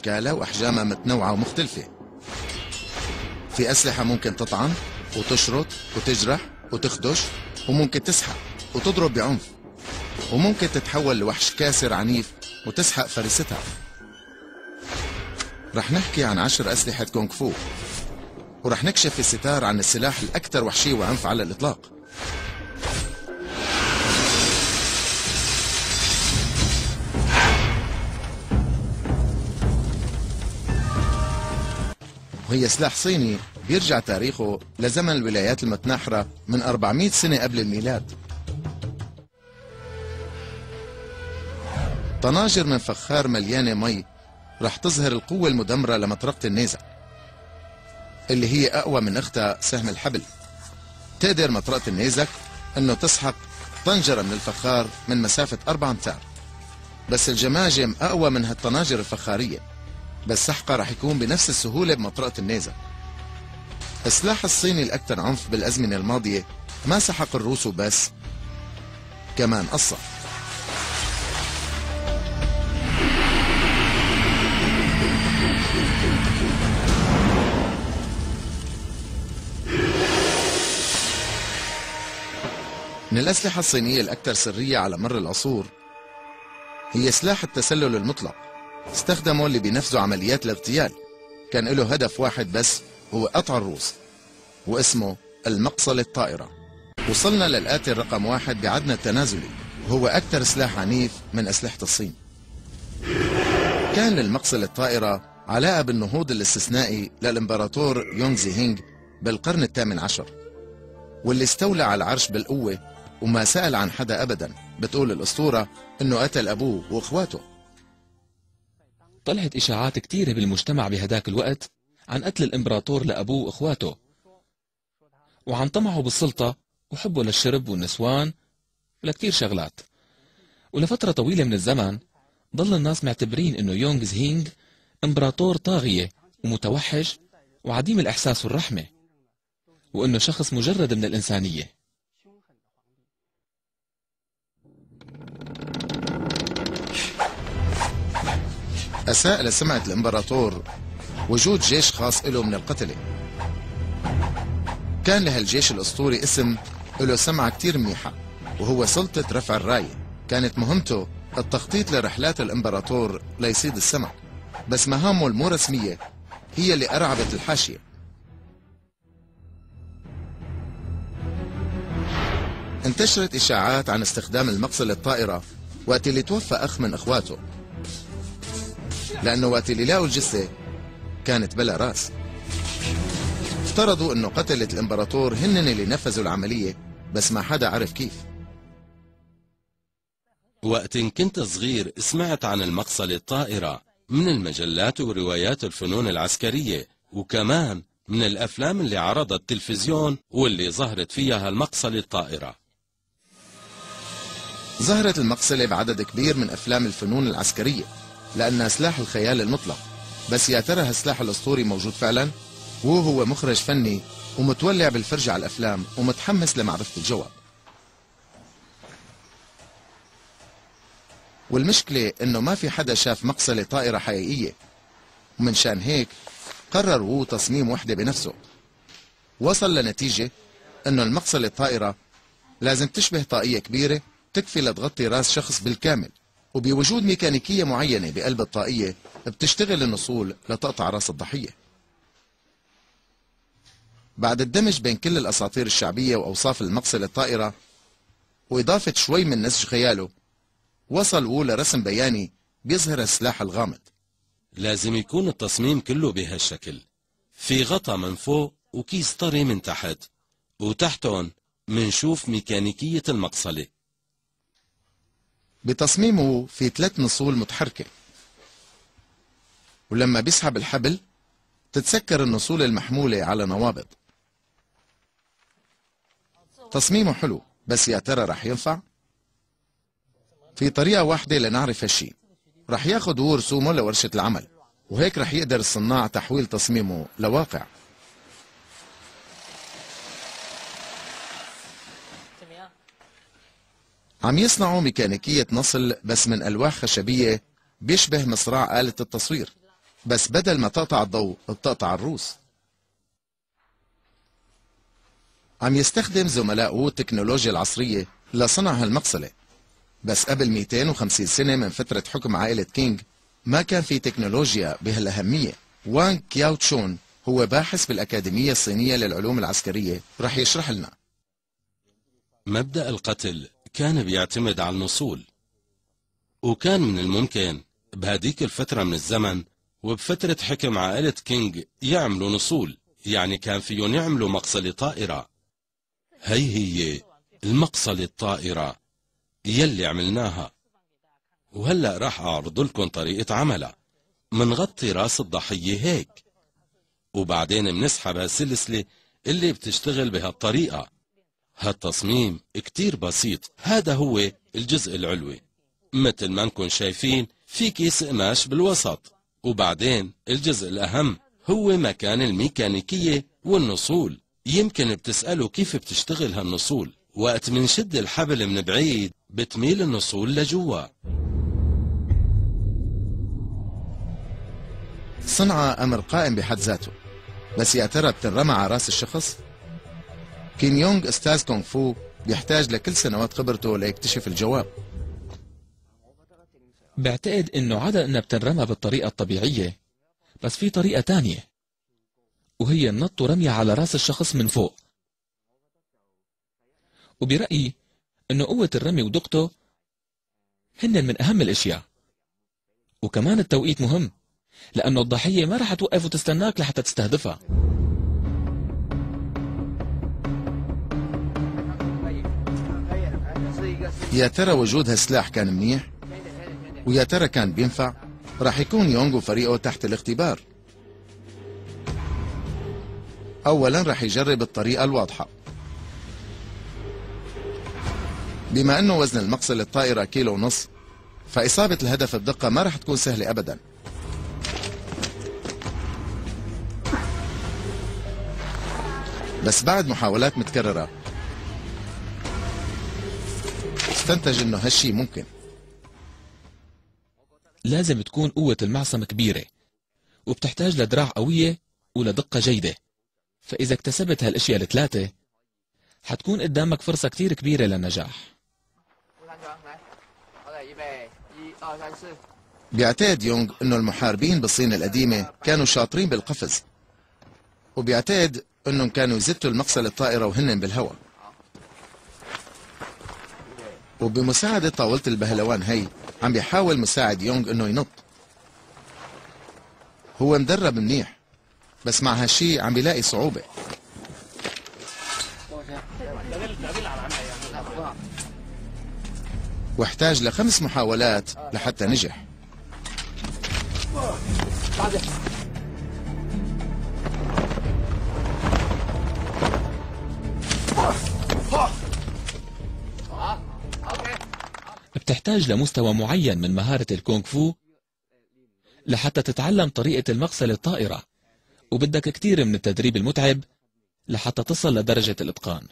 أشكالها وأحجامها متنوعة ومختلفة. في أسلحة ممكن تطعن وتشرط وتجرح وتخدش، وممكن تسحق وتضرب بعنف، وممكن تتحول لوحش كاسر عنيف وتسحق فريستها. رح نحكي عن 10 أسلحة كونغ فو، ورح نكشف في الستار عن السلاح الأكثر وحشية وعنف على الإطلاق. وهي سلاح صيني بيرجع تاريخه لزمن الولايات المتناحرة من 400 سنة قبل الميلاد. طناجر من فخار مليانة مي رح تظهر القوة المدمرة لمطرقة النيزك، اللي هي أقوى من أختها سهم الحبل. تقدر مطرقة النيزك إنه تسحق طنجرة من الفخار من مسافة 4 أمتار، بس الجماجم أقوى من هالطناجر الفخارية، بس سحقها رح يكون بنفس السهولة بمطرقة النيزك. السلاح الصيني الأكثر عنف بالأزمنة الماضية ما سحق الروس وبس، كمان قصة. من الأسلحة الصينية الأكثر سرية على مر العصور هي سلاح التسلل المطلق. استخدموا اللي بينفذوا عمليات الاغتيال، كان له هدف واحد بس، هو قطع الروس، واسمه المقصلة الطائرة. وصلنا للقاتل رقم 1 بعدنا التنازلي، وهو أكثر سلاح عنيف من أسلحة الصين. كان للمقصلة الطائرة علاقة بالنهوض الاستثنائي للإمبراطور يونغ زي هينغ بالقرن الثامن عشر، واللي استولى على العرش بالقوة وما سأل عن حدا أبدا. بتقول الأسطورة إنه قتل أبوه وإخواته. طلعت إشاعات كتيرة بالمجتمع بهداك الوقت عن قتل الإمبراطور لأبوه وإخواته، وعن طمعه بالسلطة وحبه للشرب والنسوان ولكتير شغلات. ولفترة طويلة من الزمن ضل الناس معتبرين إنه يونغ زي هينغ إمبراطور طاغية ومتوحش وعديم الإحساس والرحمة، وإنه شخص مجرد من الإنسانية. أساء لسمعة الإمبراطور وجود جيش خاص له من القتلة. كان لهالجيش الأسطوري اسم له سمعة كتير منيحة، وهو سلطة رفع الراية. كانت مهمته التخطيط لرحلات الإمبراطور ليصيد السمك، بس مهامه المو رسمية هي اللي أرعبت الحاشية. انتشرت إشاعات عن استخدام المقصلة الطائرة وقت اللي توفى أخ من إخواته، لأنه وقت اللي لاقوا الجثة كانت بلا راس. افترضوا إنه قتلة الإمبراطور هن اللي نفذوا العملية، بس ما حدا عرف كيف. وقت كنت صغير سمعت عن المقصلة الطائرة من المجلات وروايات الفنون العسكرية، وكمان من الأفلام اللي عرضت التلفزيون واللي ظهرت فيها المقصلة الطائرة. ظهرت المقصلة بعدد كبير من أفلام الفنون العسكرية لأنها سلاح الخيال المطلق، بس يا ترى هالسلاح الأسطوري موجود فعلا؟ وهو مخرج فني ومتولع بالفرجة على الأفلام ومتحمس لمعرفة الجواب. والمشكلة إنه ما في حدا شاف مقصلة طائرة حقيقية، ومن شان هيك قرر وو تصميم وحدة بنفسه. وصل لنتيجة إنه المقصلة الطائرة لازم تشبه طاقية كبيرة تكفي لتغطي راس شخص بالكامل، وبوجود ميكانيكية معينة بقلب الطاقية بتشتغل النصول لتقطع راس الضحية. بعد الدمج بين كل الأساطير الشعبية وأوصاف المقصلة الطائرة وإضافة شوي من نسج خياله، وصل وو لرسم بياني بيظهر السلاح الغامض. لازم يكون التصميم كله بهالشكل، في غطا من فوق وكيس طري من تحت، وتحتهم منشوف ميكانيكية المقصلة. بتصميمه في 3 نصول متحركة، ولما بيسحب الحبل تتسكر النصول المحمولة على نوابض. تصميمه حلو، بس يا ترى رح ينفع؟ في طريقة واحدة لنعرف هالشي، رح ياخد وو رسومه لورشة العمل، وهيك رح يقدر الصناع تحويل تصميمه لواقع. عم يصنعوا ميكانيكية نصل بس من ألواح خشبية بيشبه مصراع آلة التصوير، بس بدل ما تقطع الضوء بتقطع الروس. عم يستخدم زملائه التكنولوجيا العصرية لصنع هالمقصلة، بس قبل 250 سنة من فترة حكم عائلة كينغ ما كان في تكنولوجيا بهالأهمية. وانغ كياو تشون هو باحث بالأكاديمية الصينية للعلوم العسكرية، رح يشرح لنا. مبدأ القتل كان بيعتمد على النصول، وكان من الممكن بهديك الفترة من الزمن وبفترة حكم عائلة كينغ يعملوا نصول، يعني كان فيهم يعملوا مقصلة طائرة. هي المقصلة الطائرة يلي عملناها، وهلأ راح أعرض لكم طريقة عملها. منغطي راس الضحية هيك، وبعدين منسحب هالسلسلة اللي بتشتغل بهالطريقة. هالتصميم كتير بسيط. هذا هو الجزء العلوي، مثل ما نكون شايفين في كيس قماش بالوسط، وبعدين الجزء الأهم هو مكان الميكانيكية والنصول. يمكن بتسألوا كيف بتشتغل هالنصول. وقت منشد الحبل من بعيد بتميل النصول لجوا. صنعة أمر قائم بحد ذاته، بس يا ترى بتنرمى على راس الشخص؟ كيم يونغ أستاذ كونغ فو بيحتاج لكل سنوات خبرته ليكتشف الجواب. بعتقد انه عدا انها بتنرمى بالطريقة الطبيعية، بس في طريقة تانية، وهي النط ورمية على راس الشخص من فوق. وبرأيي انه قوة الرمي ودقته هن من اهم الاشياء، وكمان التوقيت مهم، لانه الضحية ما رح توقف وتستناك لحتى تستهدفها. يا ترى وجود هالسلاح كان منيح؟ ويا ترى كان بينفع؟ رح يكون يونغ وفريقه تحت الاختبار. أولا رح يجرب الطريقة الواضحة. بما أنه وزن المقصلة الطائرة 1.5 كيلو، فإصابة الهدف بدقة ما رح تكون سهلة أبدا. بس بعد محاولات متكررة استنتج أنه هالشي ممكن. لازم تكون قوة المعصم كبيرة، وبتحتاج لدراع قوية ولدقة جيدة. فإذا اكتسبت هالاشياء الثلاثة حتكون قدامك فرصة كتير كبيرة للنجاح. بيعتقد يونغ انه المحاربين بالصين القديمة كانوا شاطرين بالقفز، وبيعتقد انهم كانوا يزتوا المقصلة الطائرة وهن بالهواء. وبمساعدة طاولة البهلوان هي عم بيحاول مساعد يونغ انه ينط. هو مدرب منيح، بس مع هالشي عم بيلاقي صعوبة. واحتاج ل5 محاولات لحتى نجح. بتحتاج لمستوى معين من مهارة الكونغ فو لحتى تتعلم طريقة المقصلة الطائرة، وبدك كتير من التدريب المتعب لحتى تصل لدرجة الإتقان.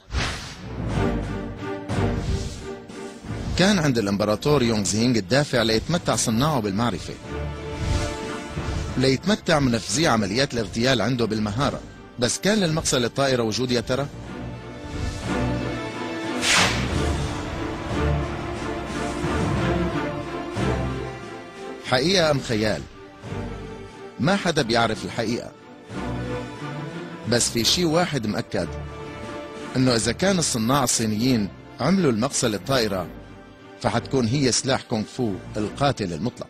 كان عند الإمبراطور يونغ زينغ الدافع ليتمتع صناعه بالمعرفة، ليتمتع منفذي عمليات الاغتيال عنده بالمهارة. بس كان للمقصلة الطائرة وجود يا ترى؟ حقيقة أم خيال؟ ما حدا بيعرف الحقيقة، بس في شي واحد مأكد، إنه إذا كان الصناع الصينيين عملوا المقصلة الطائرة فحتكون هي سلاح كونغ فو القاتل المطلق.